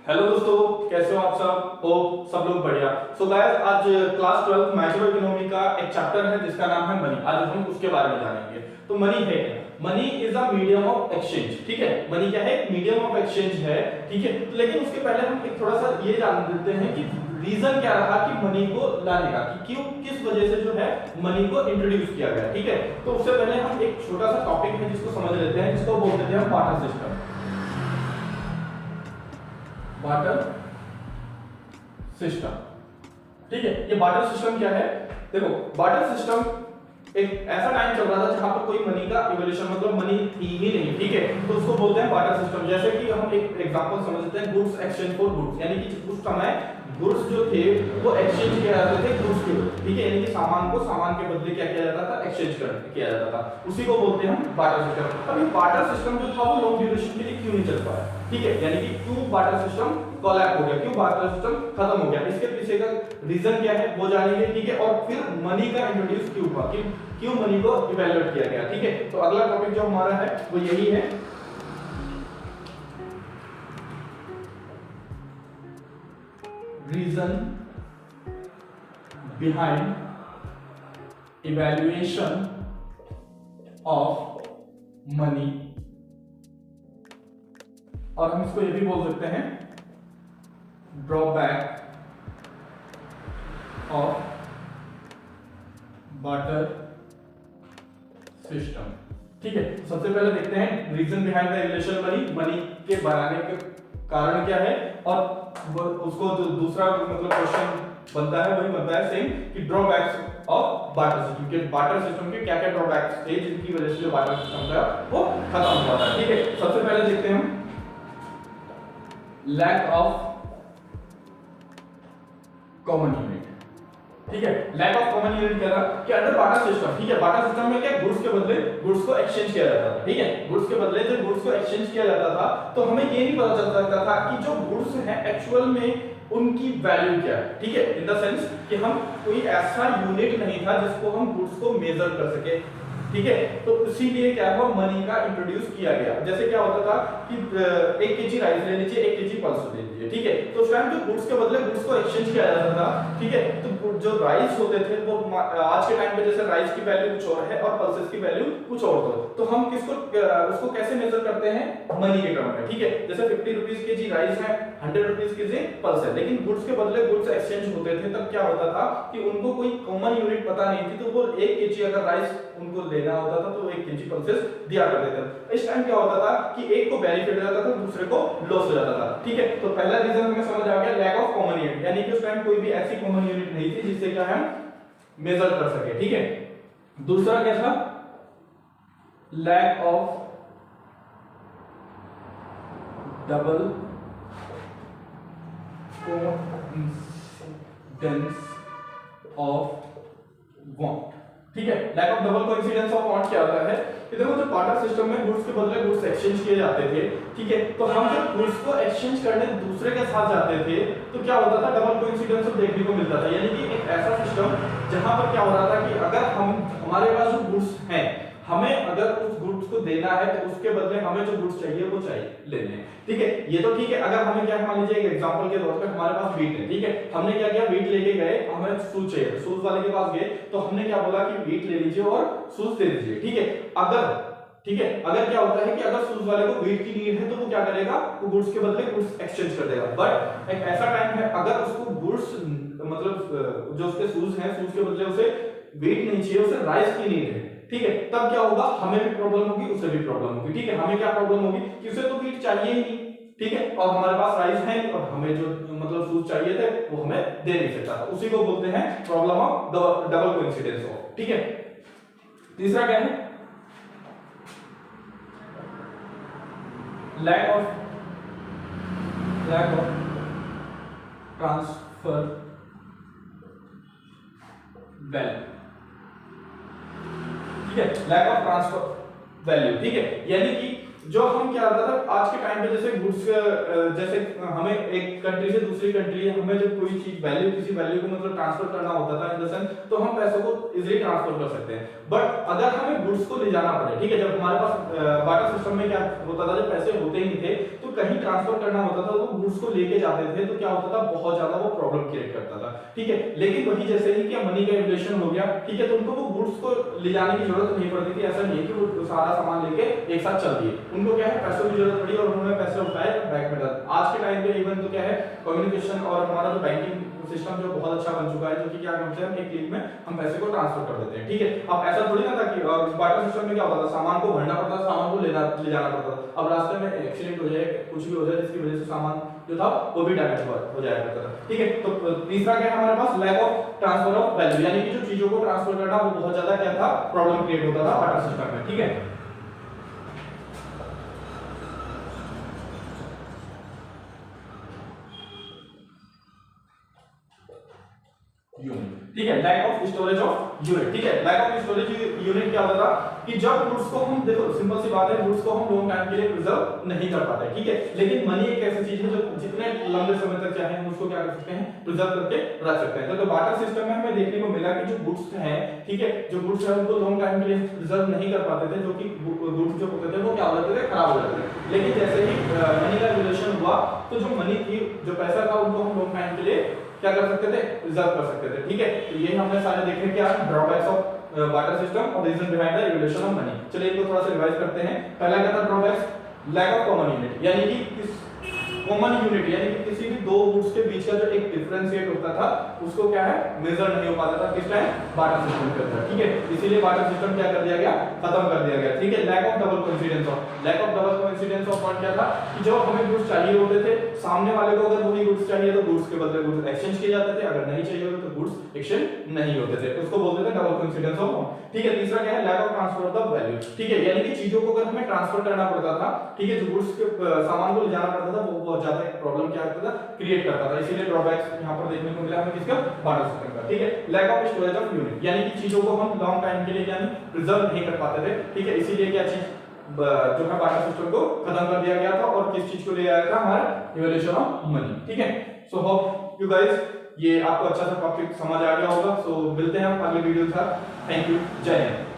Hello दोस्तों, कैसे हो आप सब? हो सब लोग बढ़िया। सो गाइस, आज क्लास 12 मैक्रो इकोनॉमी का एक चैप्टर है जिसका नाम है मनी। आज हम उसके बारे में जानेंगे। तो मनी है क्या? Money is a medium of exchange. ठीक है, मनी क्या है? मीडियम ऑफ एक्सचेंज है। ठीक है, तो लेकिन उसके पहले हम एक थोड़ा सा ये जान लेते हैं कि रीजन क्या रहा कि मनी को लाने का, कि क्यों, किस वजह से जो है मनी को इंट्रोड्यूस किया गया। ठीक है, तो उससे पहले हम एक छोटा सा टॉपिक है जिसको समझ लेते हैं, जिसको बोलते हैं बार्टर सिस्टम। बार्टर सिस्टम, ठीक है। ये बार्टर सिस्टम क्या है? देखो, बार्टर सिस्टम एक ऐसा टाइम चल रहा था जहां पर कोई मनी का इवोल्यूशन, मतलब मनी थी ही नहीं। ठीक है, तो उसको बोलते हैं बार्टर सिस्टम। जैसे कि हम एक एग्जांपल समझते हैं, गुड्स एक्सचेंज फॉर गुड्स, यानी कि उस समय गुड्स जो थे वो एक्सचेंज किया जाते थे गुड्स के बदले। ठीक है, यानी कि सामान को सामान के बदले क्या किया जाता था? एक्सचेंज किया जाता था। उसी को बोलते हैं हम बार्टर सिस्टम। अब ये बार्टर सिस्टम जो था वो लॉन्ग ड्यूरेशन के लिए क्यों नहीं चल पाया? ठीक है, यानी कि क्यों बार्टर सिस्टम कोलैप्स हो गया, क्यों बार्टर सिस्टम खत्म हो गया, इसके पीछे का रीजन क्या है वो जानेंगे। ठीक है, और फिर मनी का इंट्रोड्यूस क्यों हुआ, क्यों मनी को इवैल्यूएट किया गया। ठीक है, तो अगला टॉपिक जो हमारा है वो यही है, reason behind evaluation of money, और हम इसको ये भी बोल सकते हैं ड्रॉबैक ऑफ बार्टर सिस्टम। ठीक है, सबसे पहले देखते हैं reason behind the evaluation money, money के बनाने के कारण क्या है, और उसको दूसरा मतलब क्वेश्चन बनता है, वही बनता है सेम, कि ड्रॉबैक्स ऑफ बार्टर सिस्टम, के बार्टर सिस्टम के क्या क्या ड्रॉबैक्स थे जिनकी वजह से जो बार्टर सिस्टम था वो खत्म हुआ था। ठीक है, सबसे पहले देखते हैं हम लैक ऑफ कॉमन यूनिट। ठीक है, लैक ऑफ कॉमन यूनिट क्या था कि अंडर बार्टर सिस्टम, ठीक है, बार्टर सिस्टम में क्या गुड्स के बदले गुड्स को एक्सचेंज किया जाता था। ठीक है, गुड्स के बदले जब गुड्स को एक्सचेंज किया जाता था तो हमें ये नहीं पता चल सकता था कि जो गुड्स हैं एक्चुअल में उनकी वैल्यू क्या है। ठीक है, इन द सेंस कि हम कोई ऐसा यूनिट नहीं था जिसको हम गुड्स को मेजर कर सके। ठीक है, तो इसीलिए क्या हुआ, मनी का इंट्रोड्यूस किया गया। जैसे क्या होता था कि 1 केजी राइस ले लीजिए, 1 केजी पल्स ले लीजिए। ठीक है, तो उस टाइम जो गुड्स के बदले गुड्स को एक्सचेंज किया जाता था। ठीक है, तो जो राइस होते थे वो आज के टाइम पे जैसे राइस की वैल्यू कुछ और है और पल्सेस की वैल्यू कुछ और तो हम किसको उसको कैसे मेजर करते हैं? मनी के टर्म में। ठीक है, जैसे 50 रुपीस केजी राइस है, 100 रुपीस केजी पल्स है, लेकिन गुड्स के बदले गुड्स एक्सचेंज होते थे, तब क्या होता था कि उनको कोई कॉमन यूनिट पता नहीं थी, तो वो 1 केजी अगर राइस उनको लेना होता था तो 1 केजी पल्सेस दिया करते थे। इस टाइम क्या होता था कि एक को बेनिफिट हो जाता था, दूसरे को लॉस हो जाता था। ठीक है, तो पहला रीजन हमें समझ आ गया, लैक ऑफ कॉमन यूनिट, यानी कि उस टाइम कोई भी ऐसी कॉमन यूनिट नहीं थी जिससे क्या हम मेजर कर सके। ठीक है, दूसरा क्या था? Lack of double coincidence of want. ठीक है, lack of double coincidence of want क्या होता है कि देखो, जो बार्टर सिस्टम में गुड्स के बदले गुड्स एक्सचेंज किए जाते थे। ठीक है, तो हम जब गुड्स को एक्सचेंज करने दूसरे के साथ जाते थे तो क्या होता था? डबल कोइंसिडेंस देखने को मिलता था, यानी कि एक ऐसा सिस्टम जहां पर क्या हो रहा था कि अगर हमारे पास जो गुड्स हैं, हमें अगर उस गुड्स को देना है तो उसके बदले हमें जो गुड्स चाहिए वो चाहिए लेने हैं। ठीक है, ये तो ठीक है। अगर हमें क्या, मान लीजिए एक एग्जांपल के तौर पे हमारे पास वीट है। ठीक है, हमने क्या किया, वीट लेके गए, हमें शूज चाहिए, शूज वाले के पास गए तो हमने क्या बोला कि वीट ले लीजिए और शूज दे दीजिए। ठीक है, अगर क्या होता है कि अगर शूज वाले को वीट की नीड है तो वो क्या करेगा, वो गुड्स के बदले गुड्स एक्सचेंज कर देगा। बट एक ऐसा टाइम है अगर उसको गुड्स मतलब जो उसके शूज हैं, शूज के बदले उसे वीट नहीं चाहिए, उसे राइस की नीड है। ठीक है, तब क्या होगा, हमें भी प्रॉब्लम होगी, उसे भी प्रॉब्लम होगी। ठीक है, हमें क्या प्रॉब्लम होगी कि उसे तो वीट चाहिए ही नहीं। ठीक है, और हमारे पास राइस है और हमें जो मतलब शूज चाहिए थे वो हमें दे नहीं सकता था। उसी को बोलते हैं problem of double coincidence of. ठीक है, तीसरा क्या है? Lack of transfer value. ठीक है, लैक ऑफ ट्रांसफर वैल्यू। ठीक है, यानी कि जो हम क्या होता था आज के टाइम पे, जैसे गुड्स जैसे हमें एक कंट्री से दूसरी कंट्री हमें जब कोई चीज वैल्यू, किसी वैल्यू को मतलब ट्रांसफर करना होता था इन द सेंस, तो हम पैसों को इजीली ट्रांसफर कर सकते हैं। बट अगर हमें गुड्स को ले जाना पड़े, ठीक है, जब हमारे पास बार्टर सिस्टम में क्या होता था, जब पैसे होते ही नहीं थे तो कहीं ट्रांसफर करना होता था, तो गुड्स को लेके जाते थे तो क्या होता था, बहुत ज्यादा वो प्रॉब्लम क्रिएट करता था, ठीक है। लेकिन वही जैसे ही क्या मनी का रेवोल्यूशन हो गया, ठीक है, तो उनको वो गुड्स को ले जाने की जरूरत नहीं पड़ती थी। ऐसा नहीं है कि वो सारा सामान लेके एक साथ चल दिए, उनको क्या है पैसों की जरूरत पड़ी और उन्होंने पैसे उठाए बैंक में डाल। आज के टाइम पे इवन तो क्या है कम्युनिकेशन और हमारा जो बैंकिंग सिस्टम जो बहुत अच्छा बन चुका है, जो कि क्या करते हैं एक क्लिक में हम पैसे को ट्रांसफर कर देते हैं, ठीक है। अब ऐसा थोड़ी ना था कि बार्टर सिस्टम में क्या होता था, सामान को भरना पड़ता था, सामान को ले जाना पड़ता था। अब रास्ते में एक्सीडेंट हो जाए, कुछ भी हो जाए, जिसकी वजह से सामान जो था वो भी डैमेज हो जाया करता था, ठीक है। तो तीसरा क्या है हमारे पास, lack of transfer of value, यानी कि जो चीजों को ट्रांसफर करना वो बहुत ज्यादा क्या था, प्रॉब्लम क्रिएट होता था बार्टर सिस्टम में, ठीक है। यूनिट, ठीक है, lack of storage of unit, ठीक है। लैक ऑफ स्टोरेज यूनिट क्या होता था कि जब गुड्स को हम, देखो सिंपल सी बात है, गुड्स को हम लॉन्ग टाइम के लिए प्रिजर्व नहीं कर पाते, ठीक है। लेकिन मनी एक ऐसी चीज है जो जितने लंबे समय तक चाहे हम उसको क्या कर सकते हैं, प्रिजर्व करके रख सकते हैं। तो बार्टर सिस्टम में हमें देखने को मिला कि जो गुड्स हैं, ठीक है, जो गुड्स है उनको लॉन्ग टाइम के लिए प्रिजर्व नहीं कर पाते थे, जो कि गुड्स जो होते थे वो क्या हो जाते थे, खराब हो जाते थे। लेकिन जैसे ही मनी का रेवोल्यूशन हुआ, तो जो मनी थी, जो पैसा था, उनको हम लॉन्ग टाइम के लिए क्या कर सकते थे, रिजर्व कर सकते थे, ठीक है। तो ये हमने सारे देखे क्या ड्रॉबैक्स ऑफ बार्टर सिस्टम और reason behind the revolution of money. चलिए इनको थोड़ा सा रिवाइज करते हैं। पहला क्या था drawbacks, lack of common unit, यानी कि कॉमन यूनिट यानी कि किसी भी दो गुड्स के बीच का जो एक डिफरेंशिएट होता था उसको क्या है, मेजर नहीं हो पाता था, किस टाइम, बार्टर सिस्टम के अंदर, ठीक है। इसीलिए बार्टर सिस्टम क्या कर दिया गया, खत्म कर दिया गया, ठीक है। Lack of double coincidence of, lack of double coincidence of point क्या था कि जो हमें गुड्स चाहिए होते थे, सामने वाले को अगर वही गुड्स चाहिए तो गुड्स के बदले गुड्स एक्सचेंज किए जाते थे, अगर नहीं चाहिए होते तो गुड्स एक्सचेंज नहीं होते थे, उसको बोलते थे डबल कोइंसिडेंस ऑफ, ठीक है। तीसरा क्या है, lack of transfer of the value, ठीक है, यानी कि चीजों को अगर हमें ट्रांसफर करना पड़ता था, ठीक है, जो गुड्स के सामान को ले जाना पड़ता था, वो बहुत ज्यादा एक प्रॉब्लम क्या करता था, क्रिएट करता था। इसीलिए ड्रॉबैक्स यहां पर देखने को मिला हमें किसका, बार्टर सिस्टम का, ठीक है। Lack of storage of unit, यानी कि चीजों को हम लॉन्ग टाइम के लिए यानी प्रिजर्व नहीं कर पाते थे, ठीक है। इसीलिए क्या चीज जो है बार्टर सिस्टम को खत्म कर दिया गया था और किस चीज को ले आया था, हमारा रिवोल्यूशन ऑफ मनी, ठीक है। सो होप यू गाइस ये आपको अच्छा सा टॉपिक समझ आ गया होगा। सो मिलते हैं हम अगले वीडियो के साथ। थैंक यू, जय हिंद।